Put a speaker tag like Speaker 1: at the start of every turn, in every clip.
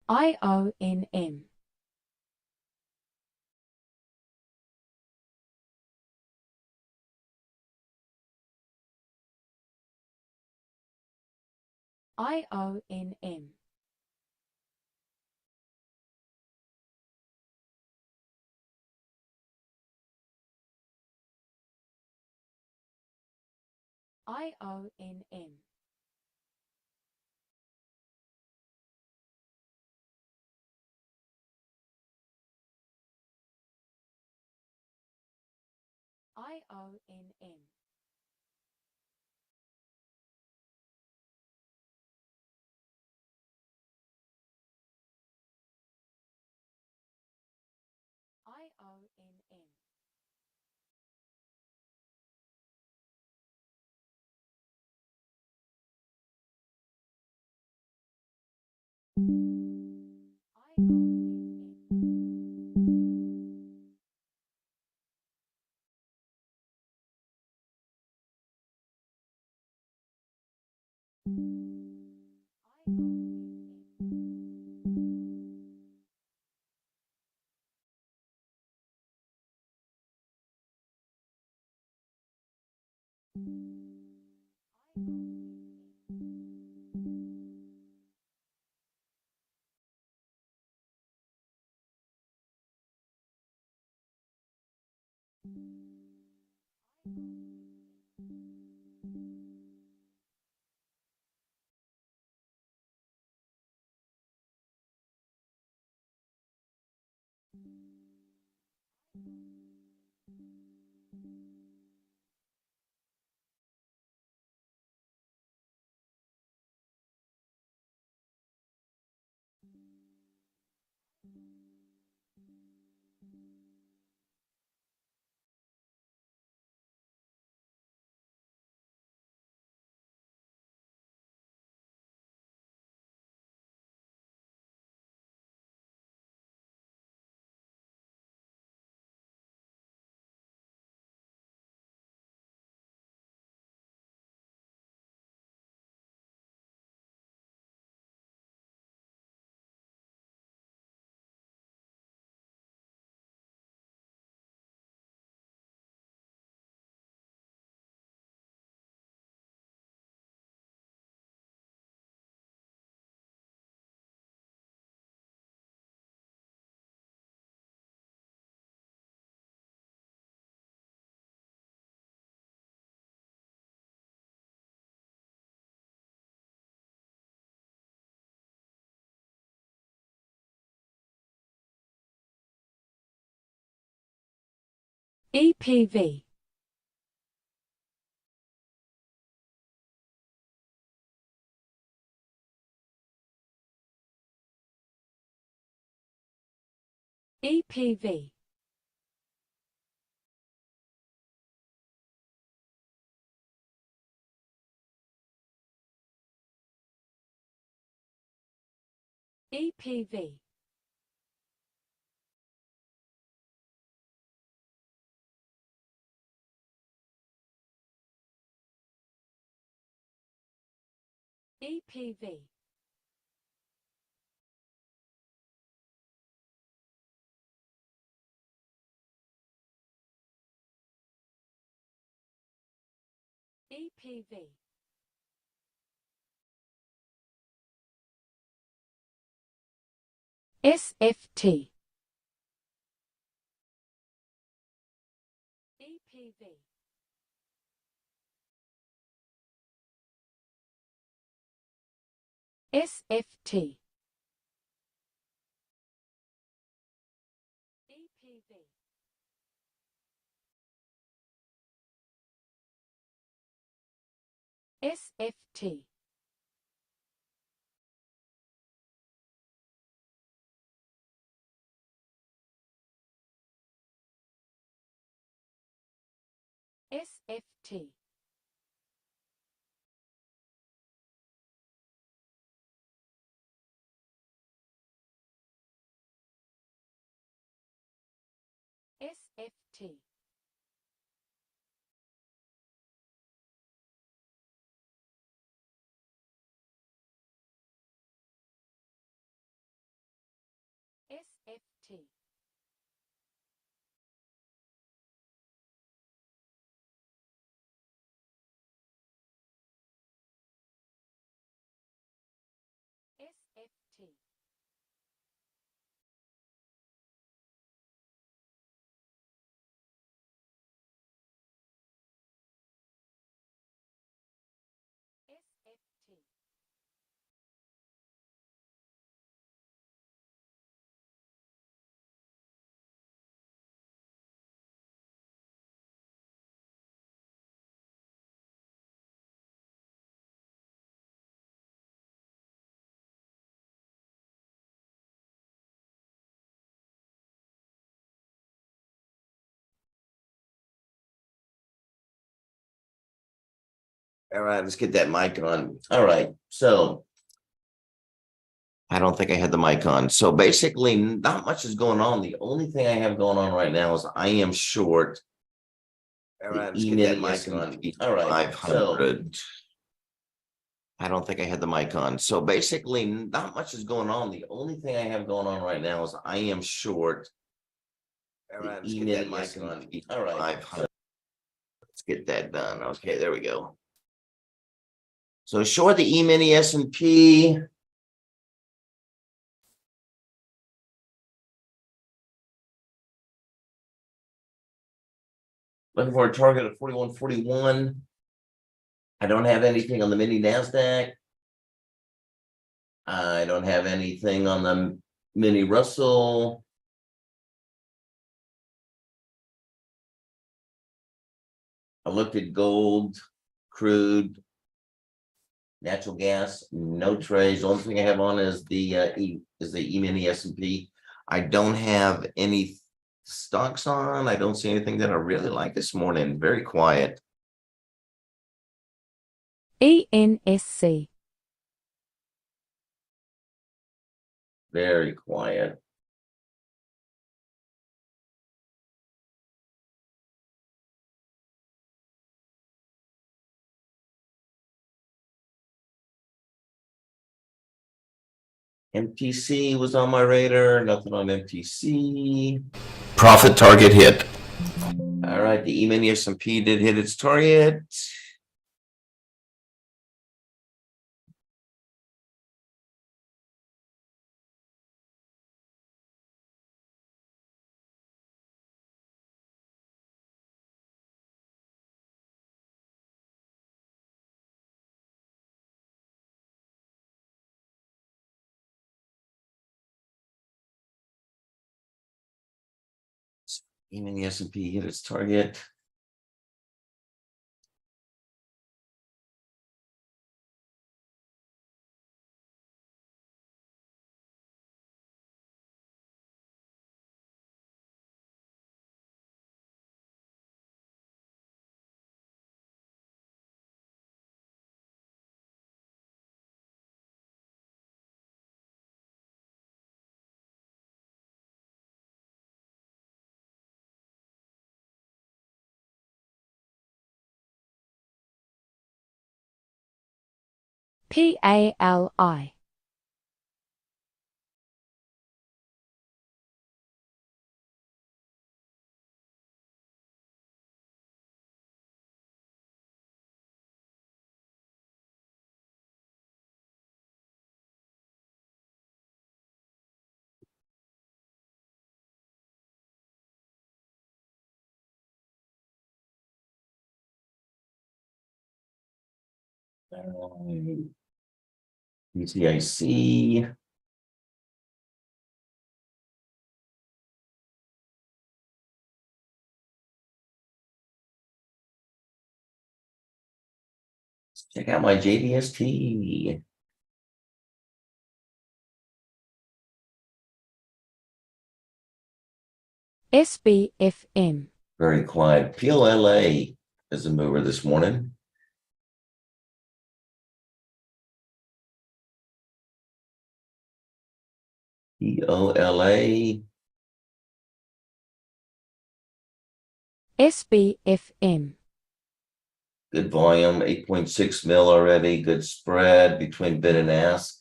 Speaker 1: IONM. IONM. IONM. IONM. IONM. EPV. EPV. EPV. EPV. EPV. SFT. EPV. SFT. EPV. SFT. SFT. SFT. SFT. SFT.
Speaker 2: All right, let's get that mic on. All right, so I don't think I had the mic on. So basically, not much is going on. The only thing I have going on right now is I am short. All right, let's get that mic on. All right, 500. I don't think I had the mic on. So basically, not much is going on. The only thing I have going on right now is I am short. All right, let's get that mic on. All right, 500. Let's get that done. Okay, there we go. So short the E-mini S&P. Looking for a target of 41.41. I don't have anything on the mini NASDAQ. I don't have anything on the mini Russell. I looked at gold, crude, natural gas, no trades. The only thing I have on is the E-mini S&P. I don't have any stocks on. I don't see anything that I really like this morning. Very quiet.
Speaker 1: ENSC.
Speaker 2: Very quiet. MTC was on my radar, nothing on MTC. Profit target hit. All right, the E-mini S&P did hit its target. E-mini S&P hit its target.
Speaker 1: PALI.
Speaker 2: PCIC. Check out my JDST.
Speaker 1: SBFM.
Speaker 2: Very quiet. PLLA is a mover this morning. POLA.
Speaker 1: SBFM.
Speaker 2: Good volume, 8.6 mil already. Good spread between bid and ask.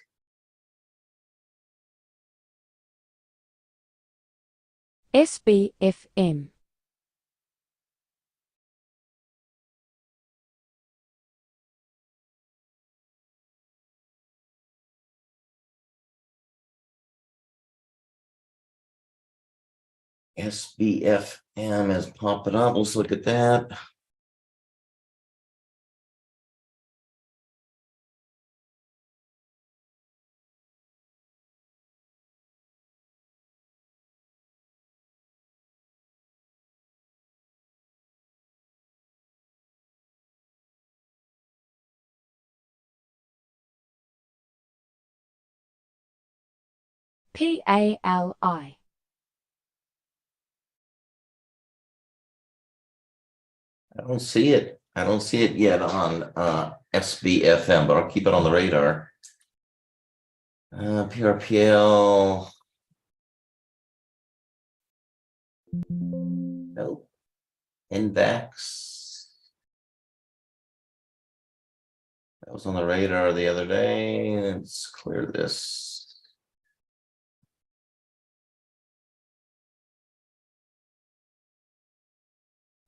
Speaker 1: SBFM.
Speaker 2: SBFM is popping up. Let's look at that.
Speaker 1: PALI.
Speaker 2: I don't see it. I don't see it yet on SBFM, but I'll keep it on the radar. PRPL. Nope. Index. That was on the radar the other day. Let's clear this.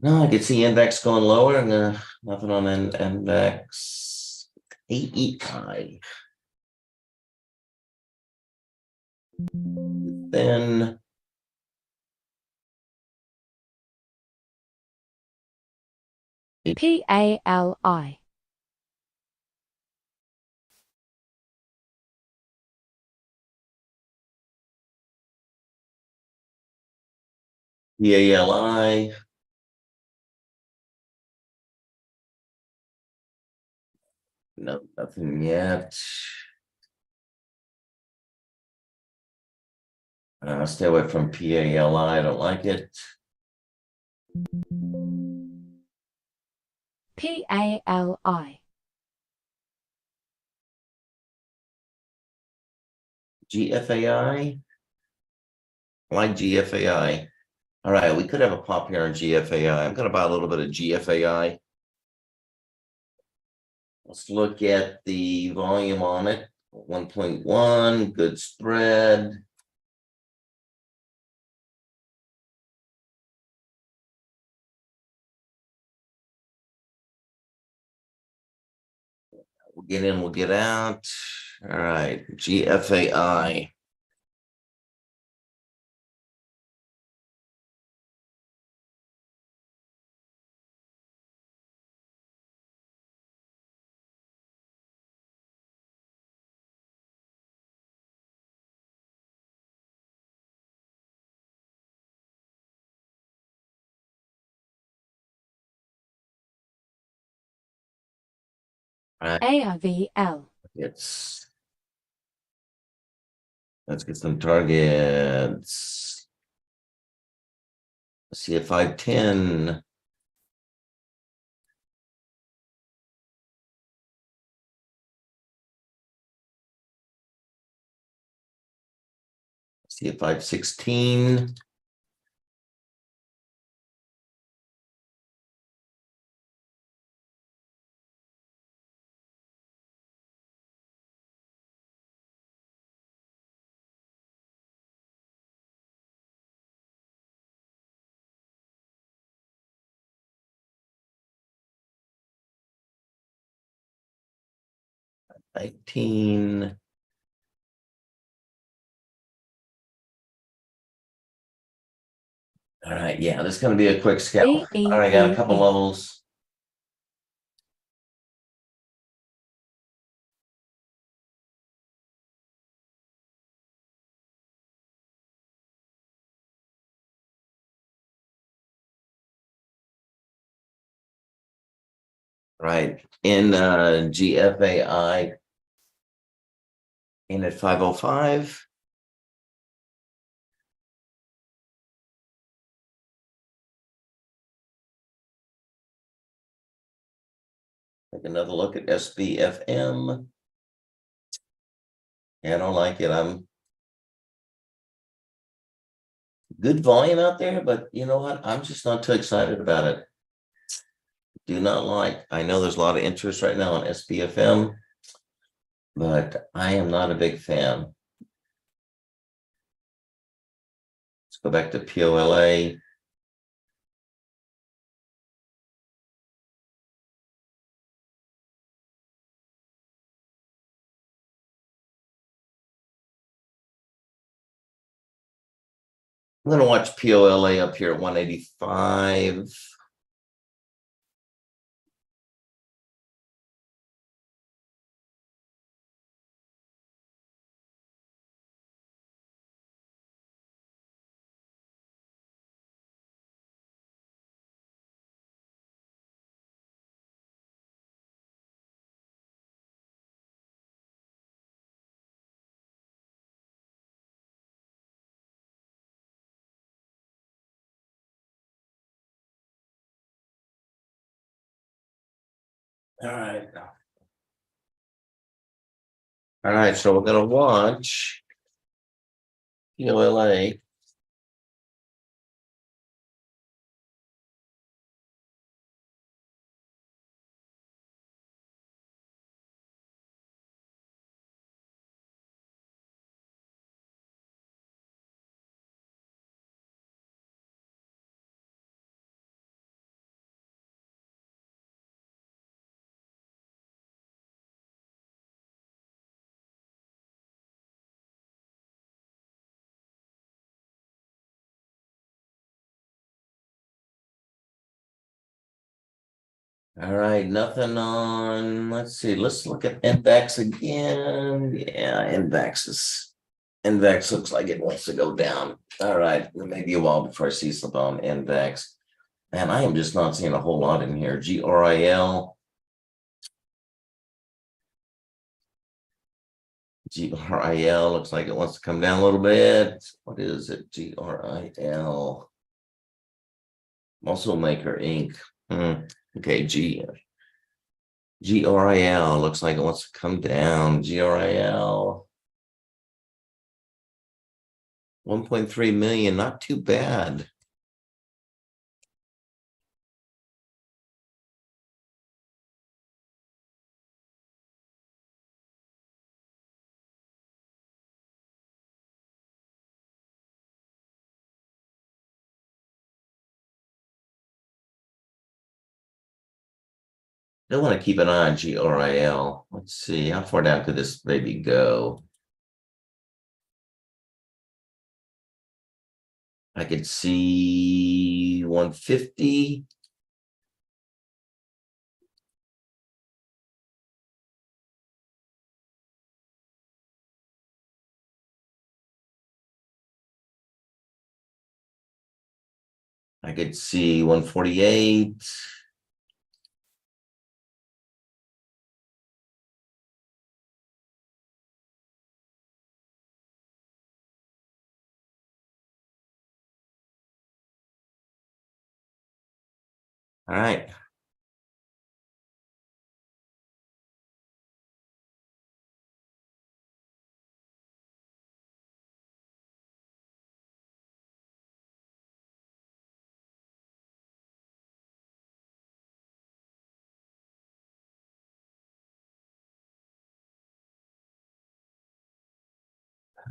Speaker 2: No, I could see index going lower and nothing on index. AEI. Then
Speaker 1: PALI.
Speaker 2: PALI. No, nothing yet. Stay away from PALI. I don't like it.
Speaker 1: PALI.
Speaker 2: GFAI. I like GFAI. All right, we could have a pop here on GFAI. I'm going to buy a little bit of GFAI. Let's look at the volume on it. 1.1, good spread. We'll get in, we'll get out. All right, GFAI.
Speaker 1: ARVL.
Speaker 2: Let's get some targets. Let's see at 510. See at 516. $19. All right, yeah, this is going to be a quick scalp. All right, I got a couple levels. Right, in GFAI, in at 505. Take another look at SBFM. Yeah, I don't like it. I'm good volume out there, but you know what? I'm just not too excited about it. Do not like. I know there's a lot of interest right now on SBFM, but I am not a big fan. Let's Go back to POLA. I'm going to watch POLA up here at 185. All right. All right, so we're going to watch POLA. All right, nothing on, let's see, let's look at index again. Yeah, index looks like it wants to go down. All right, maybe a while before I see something on index. And I am just not seeing a whole lot in here. GRIL. GRIL looks like it wants to come down a little bit. What is it? GRIL. Muscle Maker Inc. Okay, GRIL looks like it wants to come down. GRIL 1.3 million, not too bad. I want to keep an eye on GRIL. Let's see, how far down could this baby go? I could see 150. I could see 148. All right.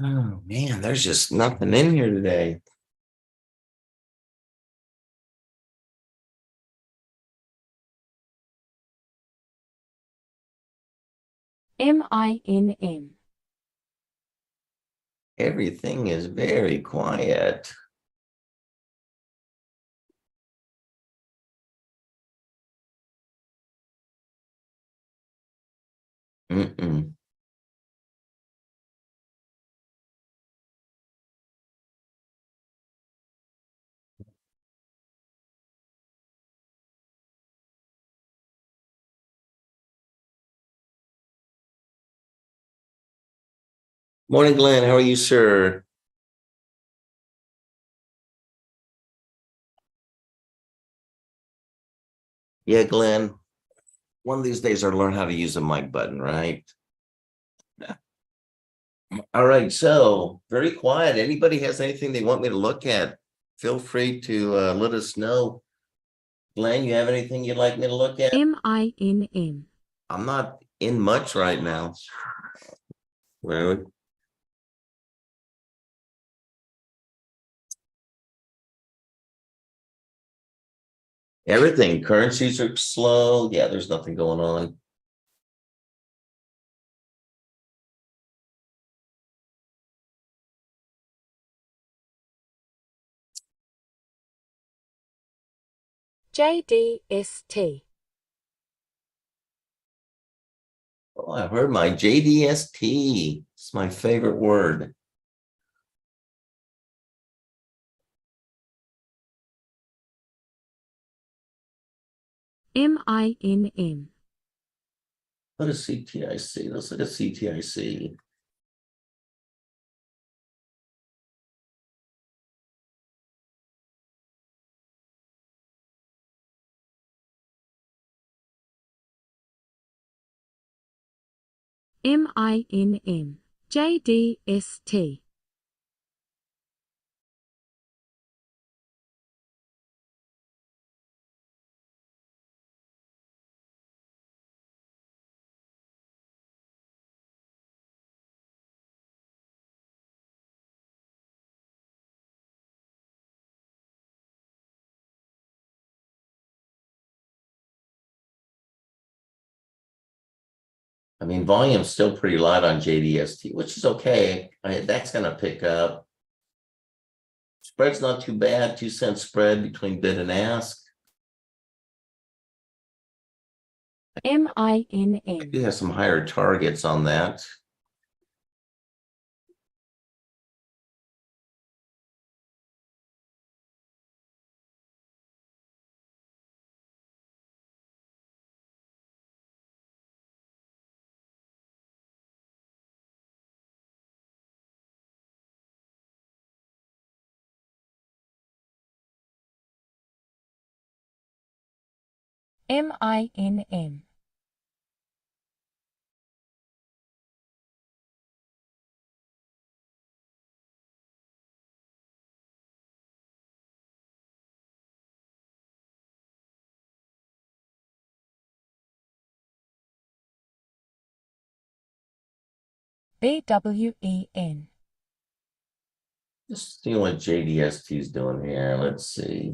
Speaker 2: Oh man, there's just nothing in here today.
Speaker 1: MINM.
Speaker 2: Everything is very quiet. Mm-mm. Morning, Glenn. How are you, sir? Yeah, Glenn. One of these days I'll learn how to use the mic button, right? All right, so very quiet. Anybody has anything they want me to look at? Feel free to let us know. Glenn, you have anything you'd like me to look at?
Speaker 1: MINM.
Speaker 2: I'm not in much right now. Well, Everything, currencies are slow. Yeah, there's nothing going on.
Speaker 1: JDST.
Speaker 2: Oh, I heard my JDST. It's my favorite word.
Speaker 1: MINM.
Speaker 2: What is CTIC? Let's look at CTIC.
Speaker 1: MINM. JDST.
Speaker 2: I mean, volume's still pretty light on JDST, which is okay. That's going to pick up. Spread's not too bad. 2 cent spread between bid and ask. I
Speaker 1: MINM.
Speaker 2: do have some higher targets on that.
Speaker 1: MINM. BWEN.
Speaker 2: Just seeing what JDST is doing here. Let's see.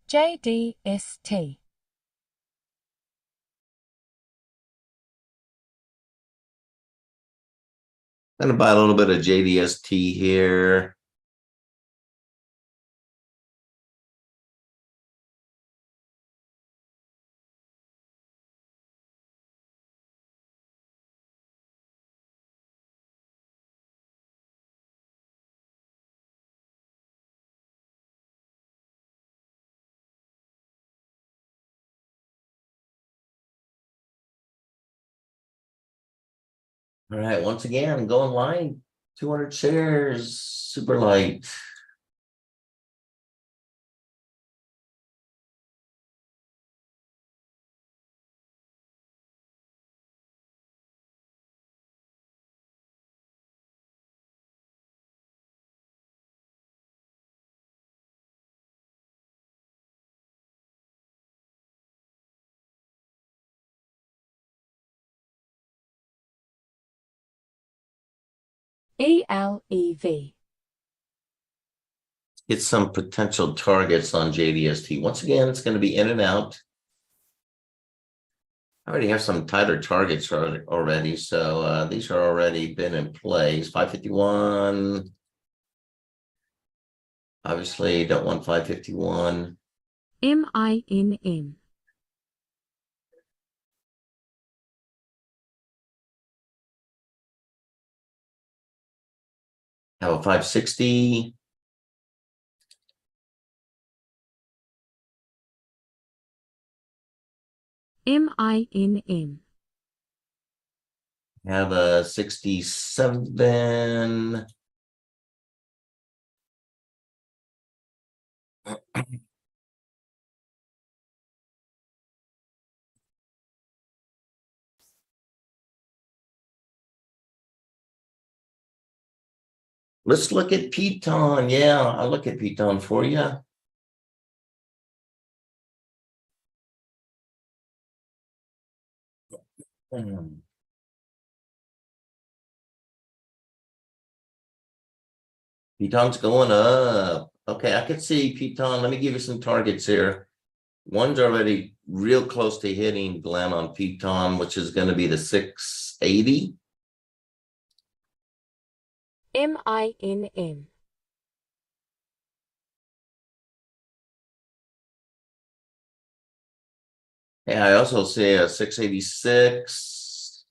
Speaker 1: JDST.
Speaker 2: I'm gonna buy a little bit of JDST here. All right, once again, going line, 200 shares, super light.
Speaker 1: ELEV.
Speaker 2: Get some potential targets on JDST. Once again, it's going to be in and out. I already have some tighter targets already, so these are already been in place. 551. Obviously, don't want 551.
Speaker 1: MINM.
Speaker 2: Have a 560.
Speaker 1: MINM.
Speaker 2: Have a 67. Let's look at Piton. Yeah, I'll look at Piton for you. Piton's going up. Okay, I could see Piton. Let me give you some targets here. One's already real close to hitting Glenn on Piton, which is going to be the 680.
Speaker 1: MINM.
Speaker 2: Yeah, I also see a 686.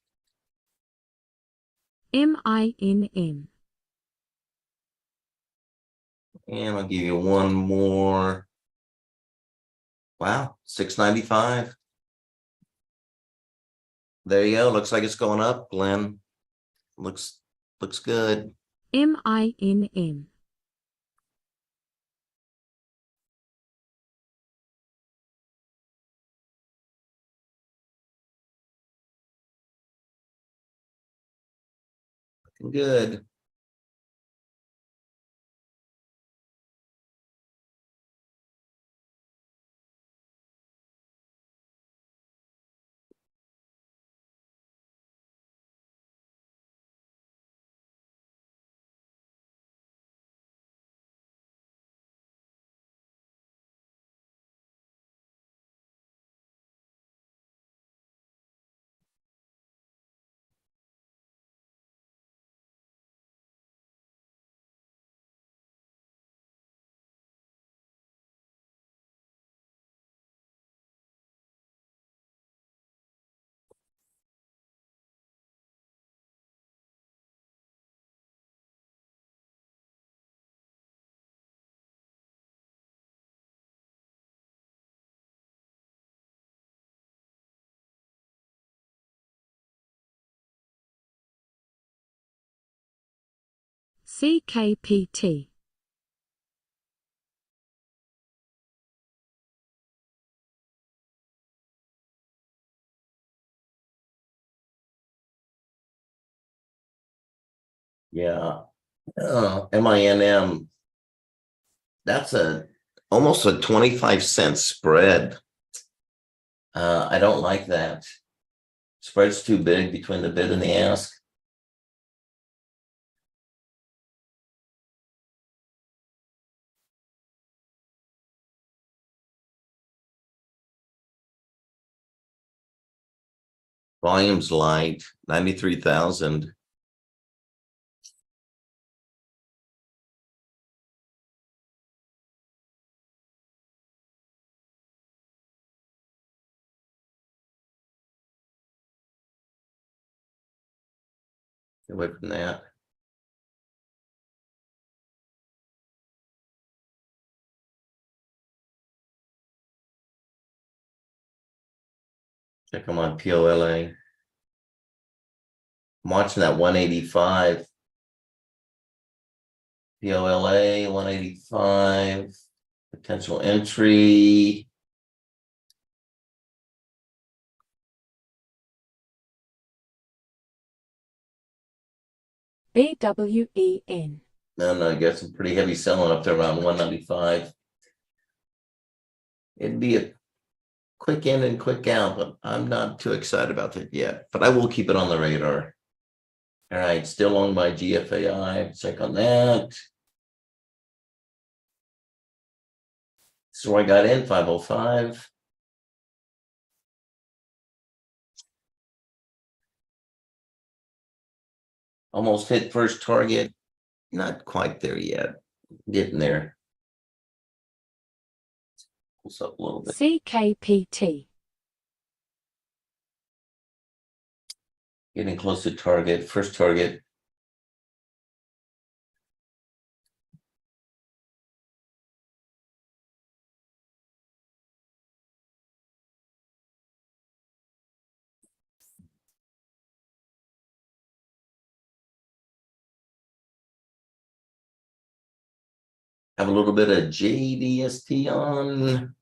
Speaker 1: MINM.
Speaker 2: And I'll give you one more. Wow, 695. There you go. Looks like it's going up, Glenn. Looks good.
Speaker 1: MINM.
Speaker 2: Looking good.
Speaker 1: CKPT.
Speaker 2: Yeah. MINM. That's almost a 25-cent spread. I don't like that. Spread's too big between the bid and the ask. Volume's light, 93,000. Get away from that. Check them on POLA. I'm watching that 185. POLA 185. Potential entry.
Speaker 1: BWEN.
Speaker 2: No, I got some pretty heavy selling up to around 195. It'd be a quick in and quick out, but I'm not too excited about it yet. But I will keep it on the radar. All right, still on my GFAI. Check on that. So I got in 505. Almost hit first target. Not quite there yet. Getting there. Pulls up a little bit.
Speaker 1: CKPT.
Speaker 2: Getting close to target. First target. Have a little bit of JDST on.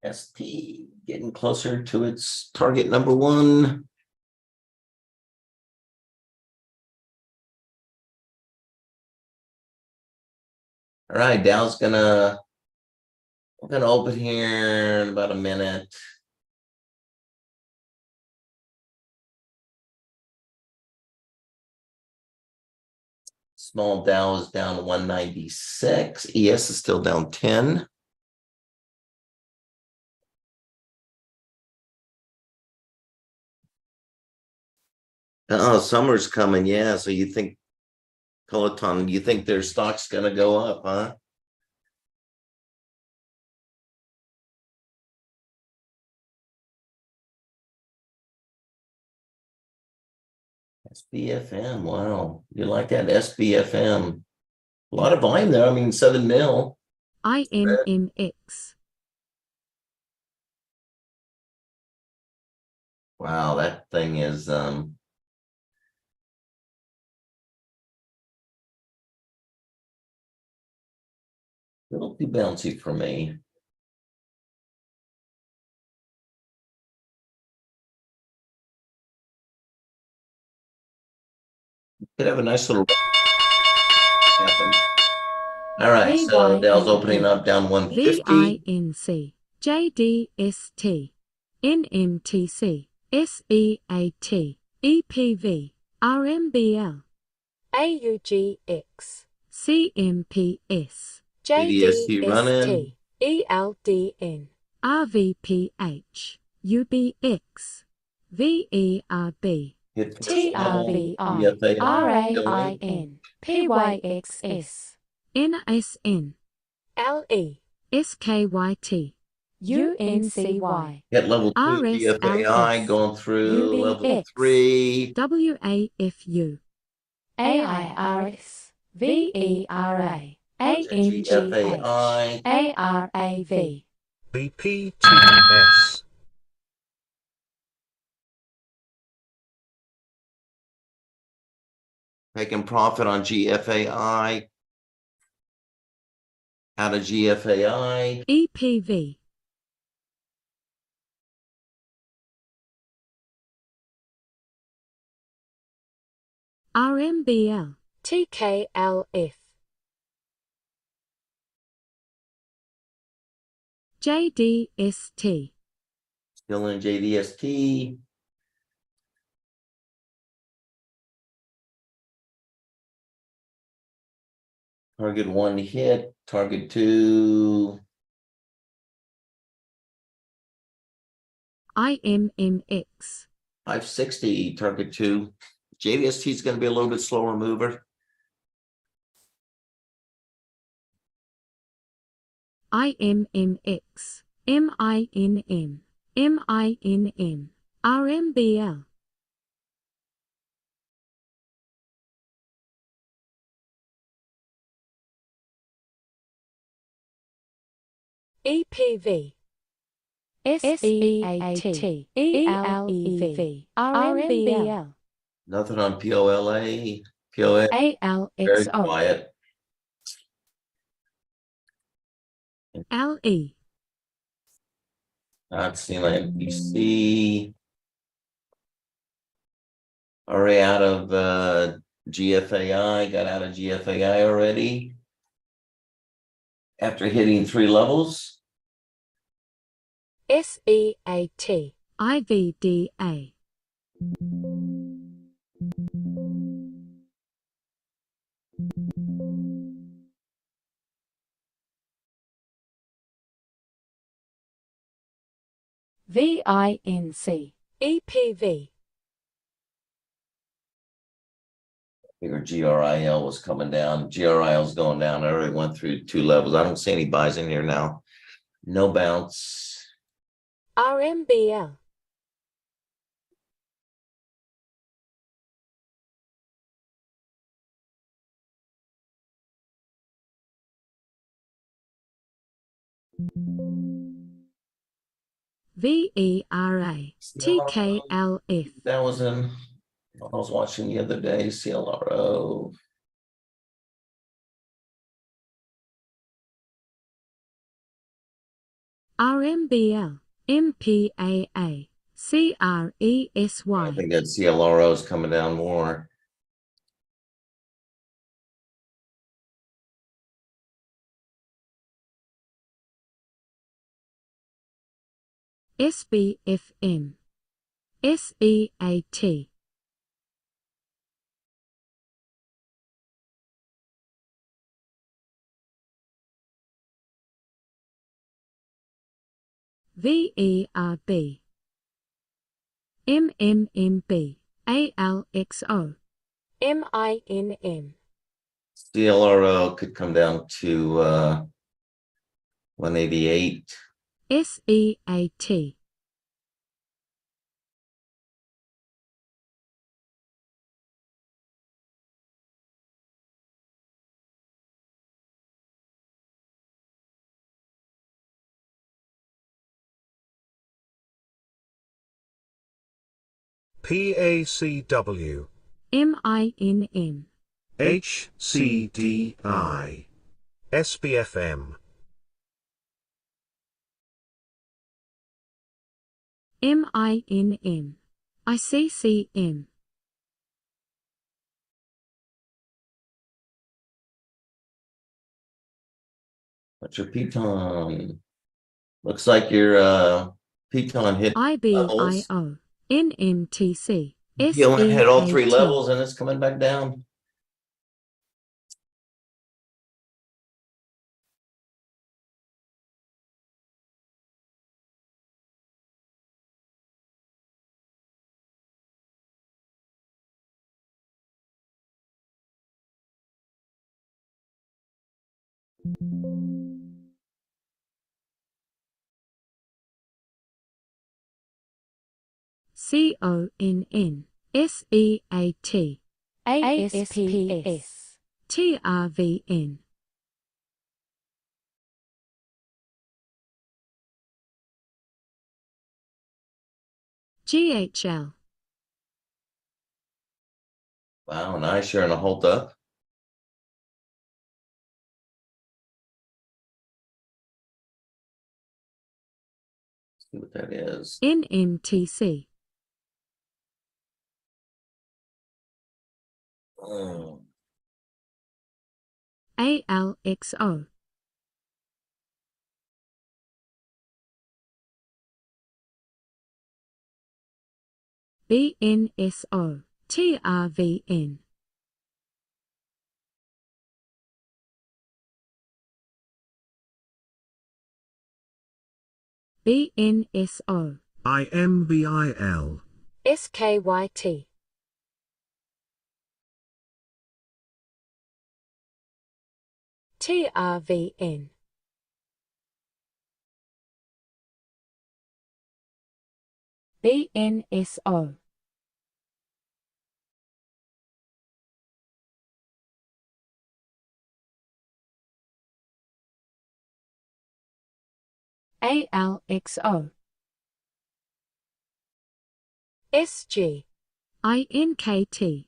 Speaker 2: ST getting closer to its target number one. All right, Dow's we're gonna open here in about a minute. Small Dow is down 196. ES is still down 10. Oh, summer's coming, yeah. So you think, Peloton, you think their stock's gonna go up, huh? SBFM, wow. You like that SBFM? A lot of volume there. I mean, 7 mil.
Speaker 1: INMX.
Speaker 2: Wow, that thing is a little too bouncy for me. Could have a nice little happen. All right, so Dell's opening up down 150.
Speaker 1: VINC. JDST. NMTC. SEAT. EPV. RMBL. AUGX. CMPS.
Speaker 2: JDST running.
Speaker 1: ELDN. RVPH. UBX. VERB. TRVI. RAIN. PYXS. NSN. LE. SKYT. UNCY.
Speaker 2: Hit level 2
Speaker 1: RSLS.
Speaker 2: GFAI going through level
Speaker 1: UBX.
Speaker 2: 3.
Speaker 1: WAFU. AIRS. VERA. ANGH.
Speaker 2: GFAI.
Speaker 1: ARAV.
Speaker 3: BPTS.
Speaker 2: Taking profit on GFAI. Out of GFAI.
Speaker 1: EPV. RMBL. TKLF. JDST.
Speaker 2: Still in JDST. Target 1 hit, target 2.
Speaker 1: IMMX.
Speaker 2: 560, target 2. JDST is going to be a little bit slower mover.
Speaker 1: IMMX. MINM. MINM. RMBL. EPV. SEAT. ELEV. RMBL.
Speaker 2: Nothing on POLA. POA, very
Speaker 1: ALXO.
Speaker 2: quiet.
Speaker 1: LE.
Speaker 2: Not seeing like NPC. Already out of GFAI, got out of GFAI already. After hitting 3 levels.
Speaker 1: SEAT. IVDA. VINC. EPV.
Speaker 2: Figured GRIL was coming down. GRIL is going down. I already went through 2 levels. I don't see any buys in here now. No bounce.
Speaker 1: RMBL. VERA. TKLF.
Speaker 2: That was in, I was watching the other day, CLRO.
Speaker 1: RMBL, MPAA,
Speaker 2: I
Speaker 1: CRESY,
Speaker 2: think that CLRO is coming down more.
Speaker 1: SBFM, SEAT, VERB, MMMB, ALXO, MINM,
Speaker 2: CLRO could come down to 188.
Speaker 1: SEAT,
Speaker 3: PACW,
Speaker 1: MINM,
Speaker 3: HCDI, SBFM,
Speaker 1: MINM, ICCM,
Speaker 2: What's your piton? Looks like your piton hit levels.
Speaker 1: IBIO, NMTC,
Speaker 2: PLN hit all three
Speaker 1: SEAT,
Speaker 2: levels and it's coming back down.
Speaker 1: CONN, SEAT, ASPS, TRVN, GHL,
Speaker 2: Wow, nice. You're in a hold up. See what that is.
Speaker 1: NMTC,
Speaker 2: Oh,
Speaker 1: ALXO, BNSO, TRVN, BNSO,
Speaker 3: IMBIL,
Speaker 1: SKYT, TRVN, BNSO, ALXO, SG, INKT,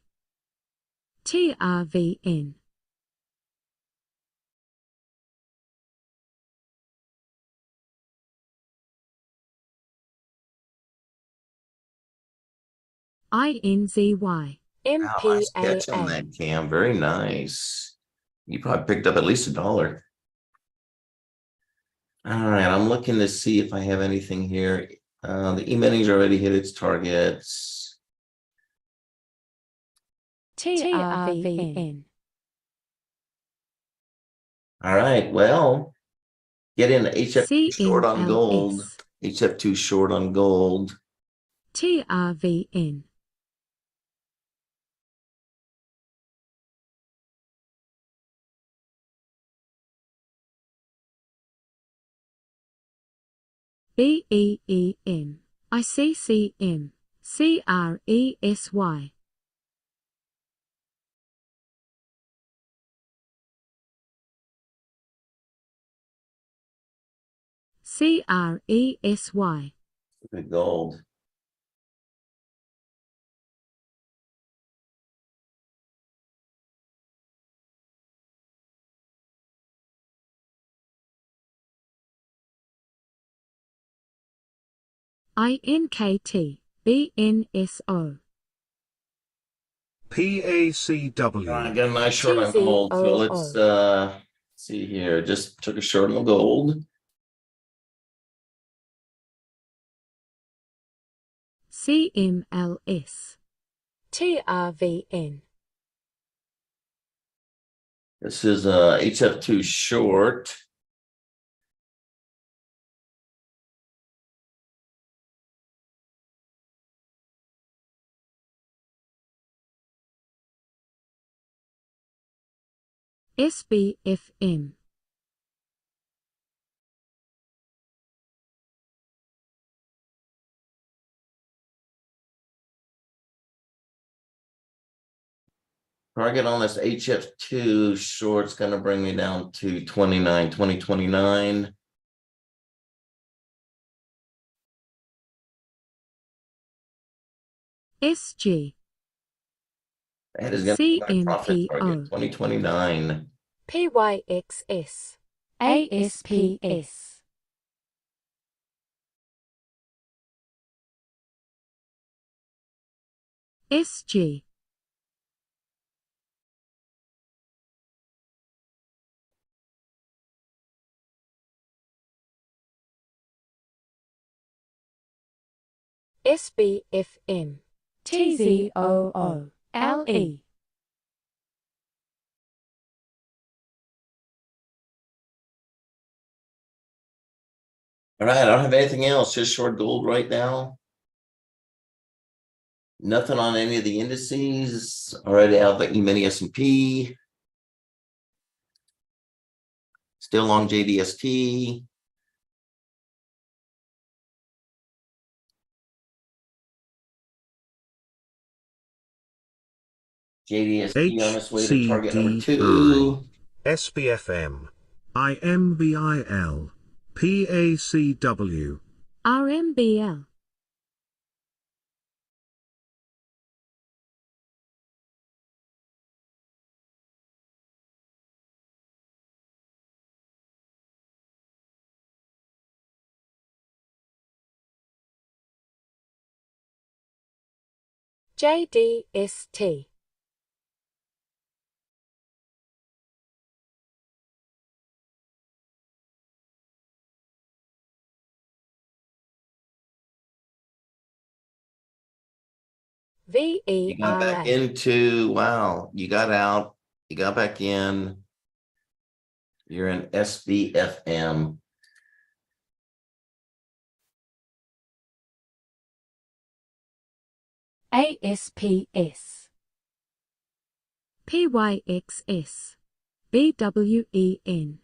Speaker 1: TRVN, INZY,
Speaker 2: wow, nice catch on
Speaker 1: MPAA,
Speaker 2: that, Cam. Very nice. You probably picked up at least $1. All right, I'm looking to see if I have anything here. The e-minnings already hit its targets.
Speaker 1: TRVN,
Speaker 2: All right, well, get in HF2 short on gold.
Speaker 1: CNLS,
Speaker 2: HF2 short on gold.
Speaker 1: TRVN, BEEM, ICCM, CRESY, CRESY,
Speaker 2: Good gold.
Speaker 1: INKT, BNSO.
Speaker 3: PACW.
Speaker 2: I got a nice short on gold. So let's see here. Just took a short on gold.
Speaker 1: CMLS. TRVN.
Speaker 2: This is a HF2 short.
Speaker 1: SBFM.
Speaker 2: Target on this HF2 short's gonna bring me down to 2029.
Speaker 1: SG.
Speaker 2: That is gonna be my profit
Speaker 1: CMPO.
Speaker 2: target, 2029.
Speaker 1: PYXS. ASPS. SG. SBFM. TZOO. LE.
Speaker 2: All right, I don't have anything else, just short gold right now. Nothing on any of the indices. Already out the E-mini S&P. Still long JDST. JDST on its way to target number 2.
Speaker 3: SBFM. IMVIL. PACW.
Speaker 1: RMBL. JDST.
Speaker 2: You got back
Speaker 1: VERA.
Speaker 2: into, wow, you got out, you got back in. You're in SBFM.
Speaker 1: ASPS. PYXS. BWEN.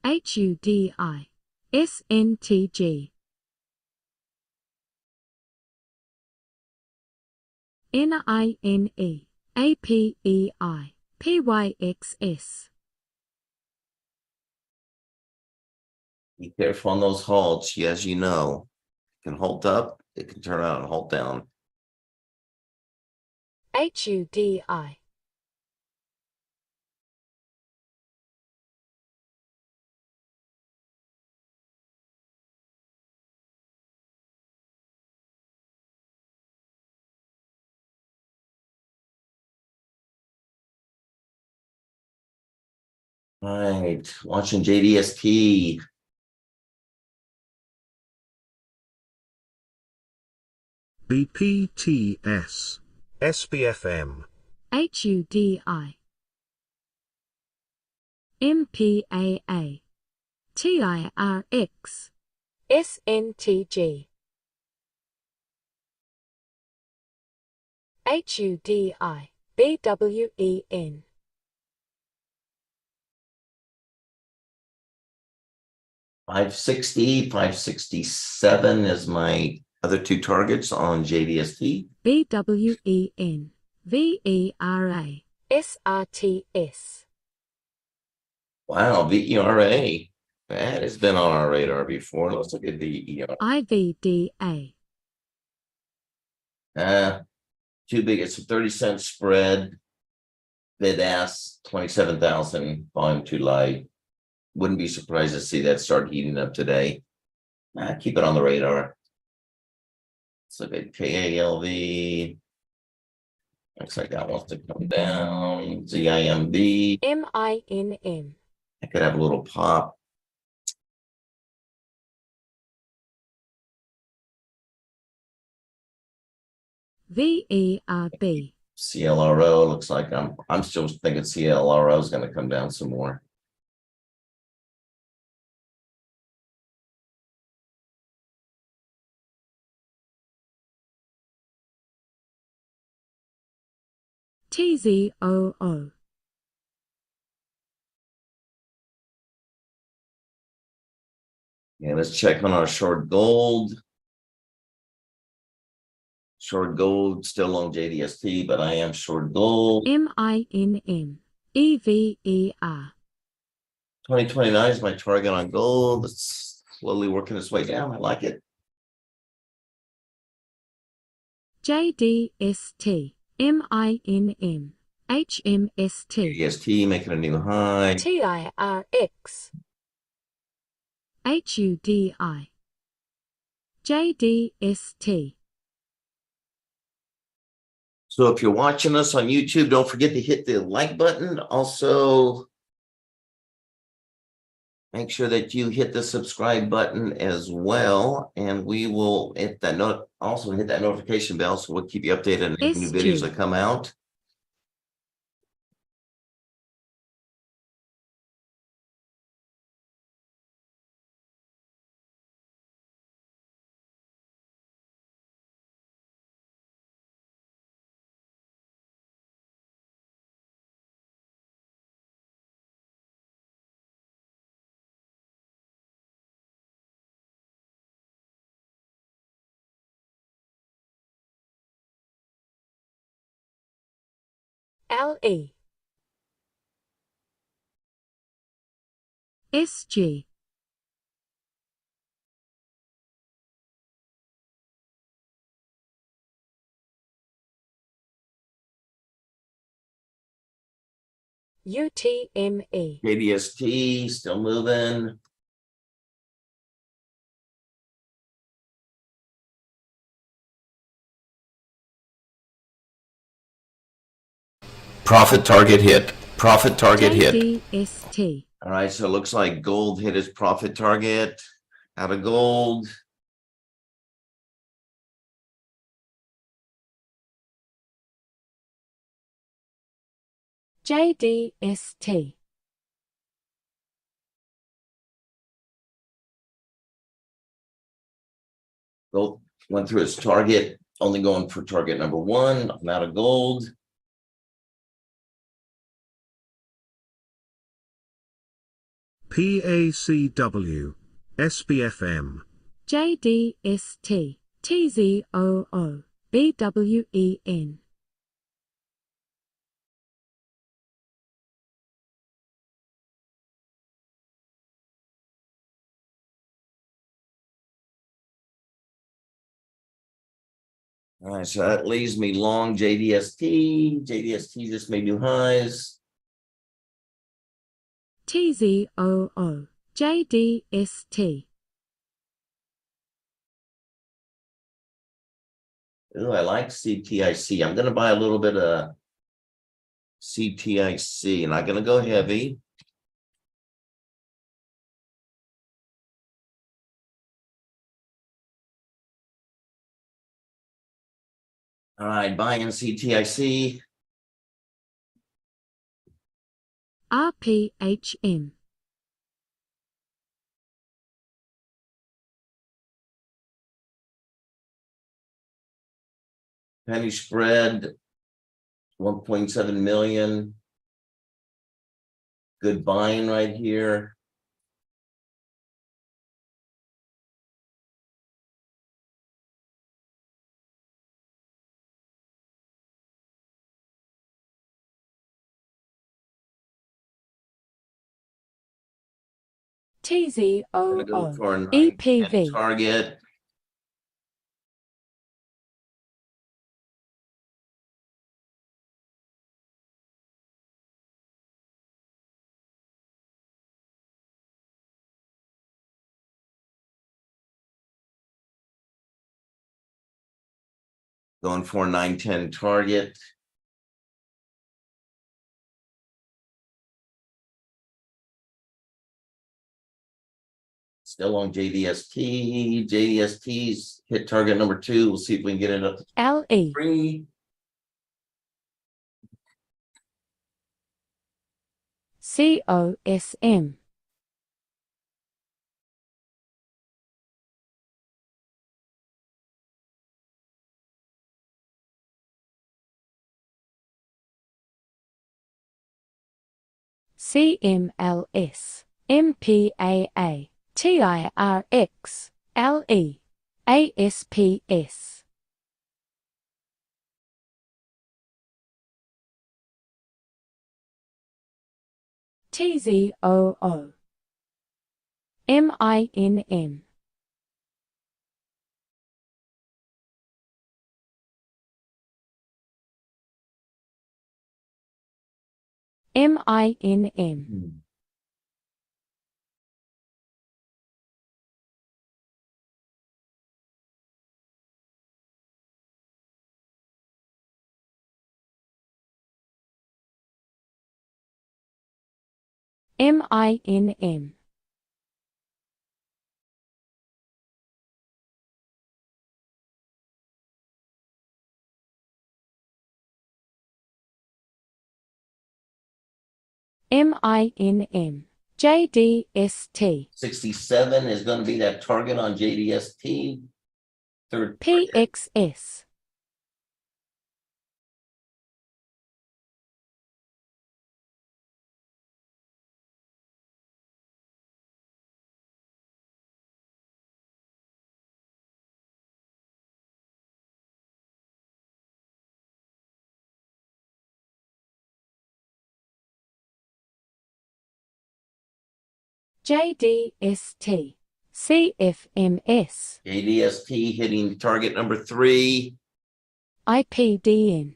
Speaker 1: HUDI. SNTG. NINE. APEI. PYXS.
Speaker 2: Be careful on those halts. As you know, it can halt up, it can turn out and halt down.
Speaker 1: HUDI.
Speaker 2: All right, watching JDST.
Speaker 3: BPTS. SBFM.
Speaker 1: HUDI. MPAA. TIRX. SNTG. HUDI. BWEN.
Speaker 2: 560, 567 is my other two targets on JDST.
Speaker 1: BWEN. VERA. SRTS.
Speaker 2: Wow, VERA. That has been on our radar before. Let's look at VERA.
Speaker 1: IVDA.
Speaker 2: Too big. It's a 30-cent spread. Bid ask 27,000. Volume too light. Wouldn't be surprised to see that start heating up today. Keep it on the radar. Let's look at KALV. Looks like that wants to come down. ZIMB.
Speaker 1: MINN.
Speaker 2: I could have a little pop.
Speaker 1: VERB.
Speaker 2: CLRO looks like I'm still thinking CLRO is going to come down some more.
Speaker 1: TZOO.
Speaker 2: Yeah, let's check on our short gold. Short gold still long JDST, but I am short gold.
Speaker 1: MINN. EVER.
Speaker 2: 2029 is my target on gold. It's slowly working its way down. I like it.
Speaker 1: JDST. MINN. HMST.
Speaker 2: JDST making a new high.
Speaker 1: TIRX. HUDI. JDST.
Speaker 2: So if you're watching us on YouTube, don't forget to hit the like button. Also, make sure that you hit the subscribe button as well. And we will hit that note, also hit that notification bell so we'll keep you updated on any new videos that come out.
Speaker 1: LE. SG. UTME.
Speaker 2: JDST still moving. Profit target hit. Profit target hit.
Speaker 1: JDST.
Speaker 2: All right, so it looks like gold hit its profit target out of gold.
Speaker 1: JDST.
Speaker 2: Gold went through its target, only going for target number one. I'm out of gold.
Speaker 3: PACW, SBFM,
Speaker 1: JDST. TZOO. BWEN.
Speaker 2: All right, so that leaves me long JDST. JDST just made new highs.
Speaker 1: TZOO. JDST.
Speaker 2: Ooh, I like CTIC. I'm going to buy a little bit of CTIC, and I'm going to go heavy. All right, buying CTIC.
Speaker 1: RPHM.
Speaker 2: Penny spread, 1.7 million. Good buying right here. Gonna go
Speaker 1: TZOO.
Speaker 2: for a 9
Speaker 1: EPV.
Speaker 2: target. Going for a 910 target. Still on JDST. JDST's hit target number 2. We'll see if we can get it up to
Speaker 1: LE
Speaker 2: 3.
Speaker 1: COSM CMLS MPAA TIRX LE ASPS TZOO MINM MINM MINM MINM JDST
Speaker 2: 67 is going to be that target on JDST. Third target.
Speaker 1: PXS JDST CFMS
Speaker 2: JDST hitting target number 3.
Speaker 1: IPDN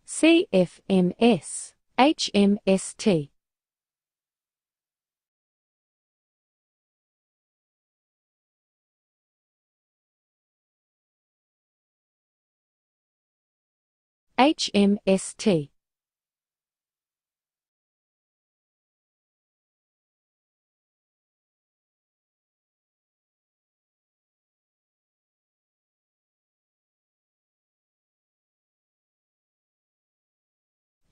Speaker 1: CFMS HMST HMST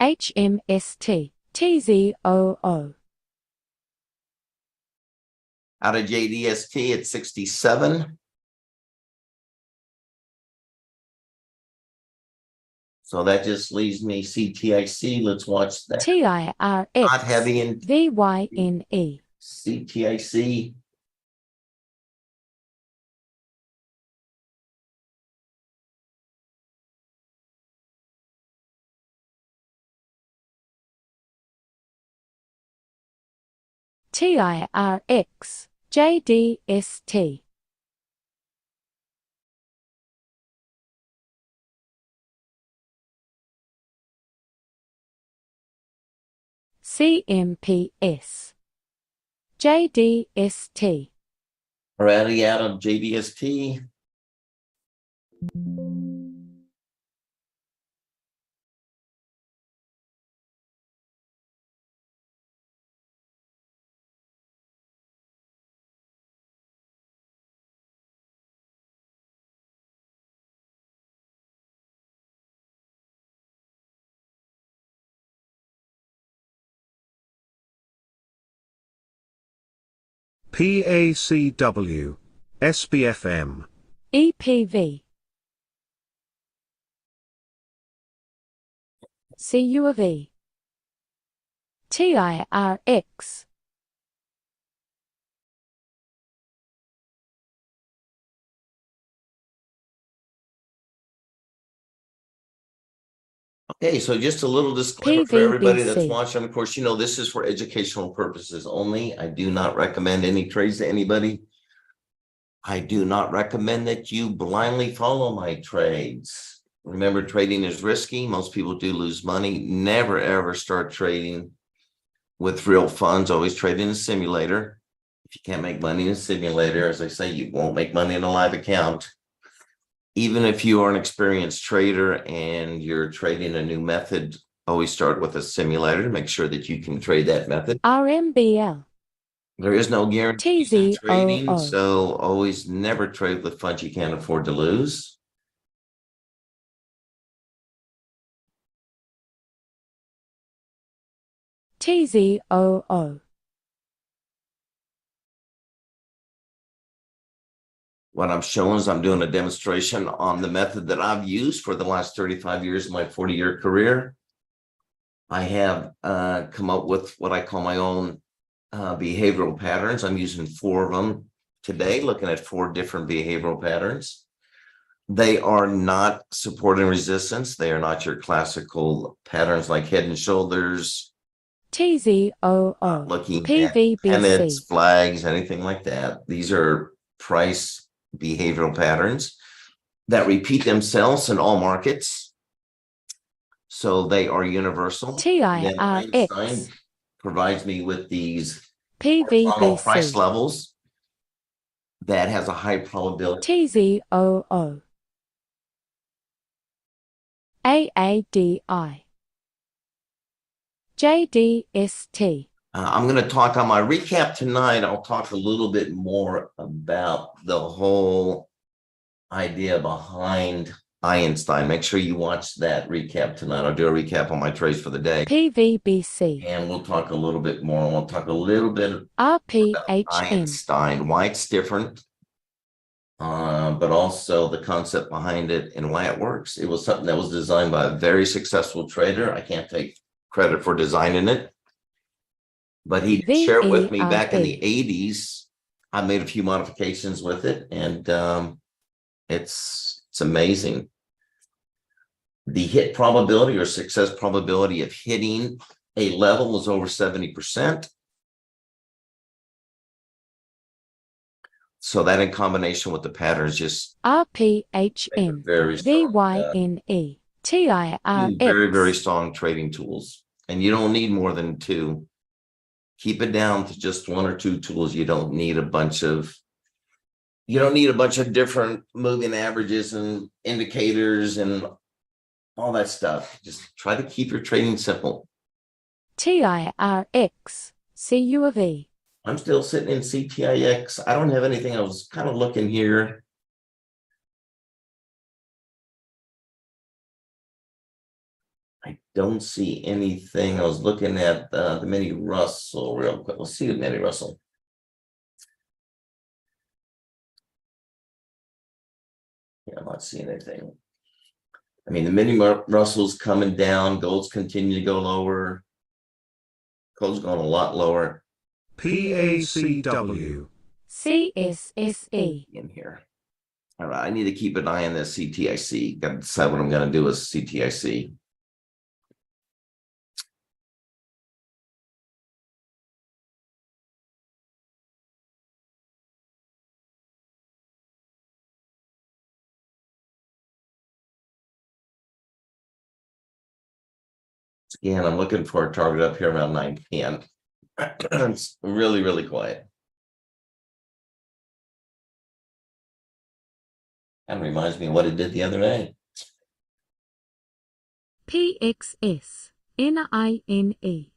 Speaker 1: HMST TZOO
Speaker 2: Out of JDST at 67. So that just leaves me CTIC. Let's watch that.
Speaker 1: TIRX
Speaker 2: Not heavy in
Speaker 1: VYNE
Speaker 2: CTIC.
Speaker 1: TIRX JDST CMPS JDST
Speaker 2: Already out of JDST.
Speaker 3: PACW, SPFM,
Speaker 1: EPV CUV TIRX
Speaker 2: Okay, so just a little disclaimer for everybody that's
Speaker 1: PVBC.
Speaker 2: watching. Of course, you know, this is for educational purposes only. I do not recommend any trades to anybody. I do not recommend that you blindly follow my trades. Remember, trading is risky. Most people do lose money. Never, ever start trading with real funds. Always trade in a simulator. If you can't make money in a simulator, as I say, you won't make money in a live account. Even if you are an experienced trader and you're trading a new method, always start with a simulator to make sure that you can trade that method.
Speaker 1: RMBL.
Speaker 2: There is no guarantee in trading,
Speaker 1: TZOO.
Speaker 2: so always never trade with funds you can't afford to lose.
Speaker 1: TZOO.
Speaker 2: What I'm showing is I'm doing a demonstration on the method that I've used for the last 35 years of my 40-year career. I have come up with what I call my own behavioral patterns. I'm using 4 of them today, looking at 4 different behavioral patterns. They are not support and resistance. They are not your classical patterns like head and shoulders,
Speaker 1: TZOO.
Speaker 2: looking at
Speaker 1: PVBC.
Speaker 2: pennants, flags, anything like that. These are price behavioral patterns that repeat themselves in all markets. So they are universal. Then Einstein
Speaker 1: TIRX.
Speaker 2: provides me with these horizontal price
Speaker 1: PVBC.
Speaker 2: levels that has a high probability.
Speaker 1: TZOO. AADI. JDST.
Speaker 2: I'm going to talk on my recap tonight. I'll talk a little bit more about the whole idea behind Einstein. Make sure you watch that recap tonight. I'll do a recap on my trades for the day.
Speaker 1: PVBC.
Speaker 2: And we'll talk a little bit more. We'll talk a little bit about
Speaker 1: RPHM.
Speaker 2: Einstein, why it's different, but also the concept behind it and why it works. It was something that was designed by a very successful trader. I can't take credit for designing it, but he did share it with me back in the 80s. I made a few modifications with it, and it's amazing. The hit probability or success probability of hitting a level was over 70%. So that in combination with the patterns just
Speaker 1: RPHM.
Speaker 2: very strong,
Speaker 1: VYNE.
Speaker 2: very, very
Speaker 1: TIRX.
Speaker 2: strong trading tools. And you don't need more than 2. Keep it down to just 1 or 2 tools. You don't need a bunch of different moving averages and indicators and all that stuff. Just try to keep your trading simple.
Speaker 1: TIRX. CU of E.
Speaker 2: I'm still sitting in CTIX. I don't have anything. I was kind of looking here. I don't see anything. I was looking at the mini Russell real quick. Let's see the mini Russell. Yeah, I'm not seeing anything. I mean, the mini Russell's coming down. Gold's continue to go lower. Gold's going a lot lower
Speaker 3: PACW.
Speaker 1: CSSE.
Speaker 2: in here. All right, I need to keep an eye on this CTIC. Got to decide what I'm going to do with CTIC. Again, I'm looking for a target up here around 9 p.m. It's really, really quiet. Kind of reminds me of what it did the other day.
Speaker 1: PXS. NINE.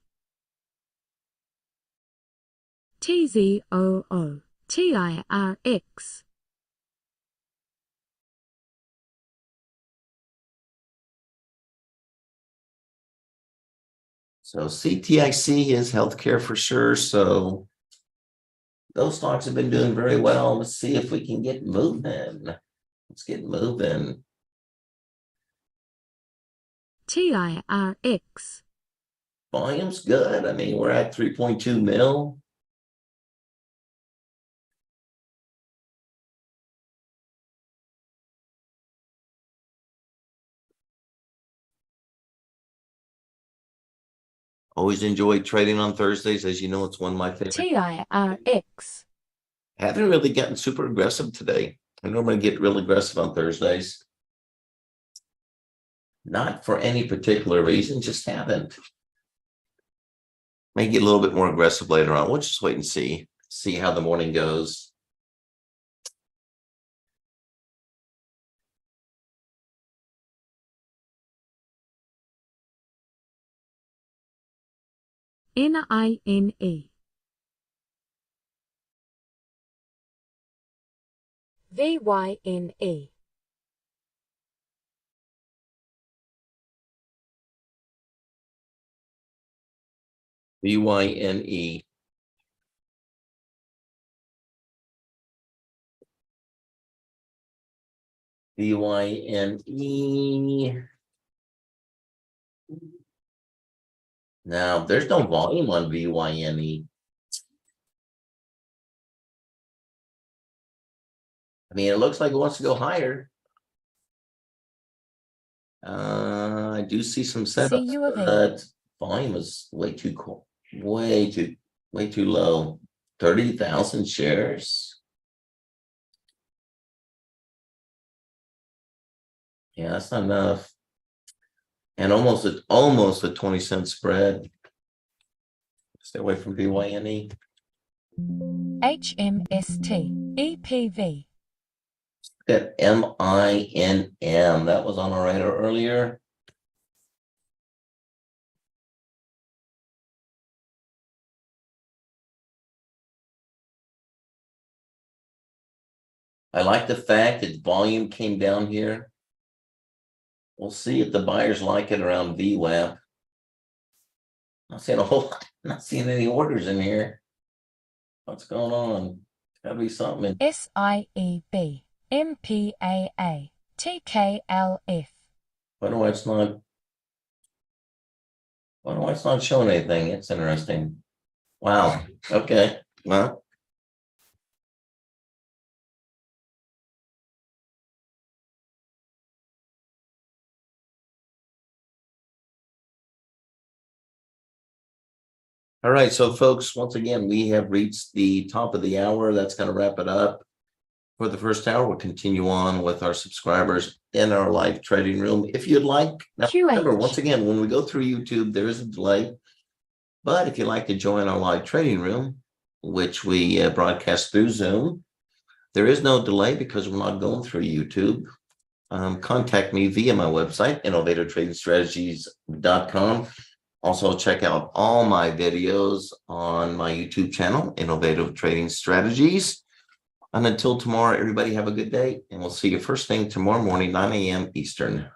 Speaker 1: TZOO. TIRX.
Speaker 2: So CTIC is healthcare for sure. So those stocks have been doing very well. Let's see if we can get moving. Let's get moving.
Speaker 1: TIRX.
Speaker 2: Volume's good. I mean, we're at 3.2 mil. Always enjoy trading on Thursdays. As you know, it's one of my favorite.
Speaker 1: TIRX.
Speaker 2: Haven't really gotten super aggressive today. I normally get real aggressive on Thursdays. Not for any particular reason, just haven't. May get a little bit more aggressive later on. We'll just wait and see. see how the morning goes.
Speaker 1: NINE. VYNE.
Speaker 2: VYNE. VYNE. Now, there's no volume on VYNE. I mean, it looks like it wants to go higher. I do see some setups,
Speaker 1: CU of A.
Speaker 2: but volume is way too cool, way too low. 30,000 shares. Yeah, that's not enough. And almost a 20-cent spread. Stay away from VYNE.
Speaker 1: HMST. EPV.
Speaker 2: At MINM, that was on our radar earlier. I like the fact that volume came down here. We'll see if the buyers like it around VWAP. Not seeing not seeing any orders in here. What's going on? Gotta be something.
Speaker 1: SIEB. MPAA. TKLF.
Speaker 2: Wonder why it's not showing anything. It's interesting. Wow. Okay. Well. All right, so folks, once again, we have reached the top of the hour. That's going to wrap it up for the first hour. We'll continue on with our subscribers in our live trading room. If you'd like, now remember, once again, when we go through YouTube, there is a delay. But if you'd like to join our live trading room, which we broadcast through Zoom, there is no delay because we're not going through YouTube. Contact me via my website, innovative-trading-strategies.com. Also, check out all my videos on my YouTube channel, Innovative Trading Strategies. And until tomorrow, everybody have a good day, and we'll see you first thing tomorrow morning, 9 a.m. Eastern.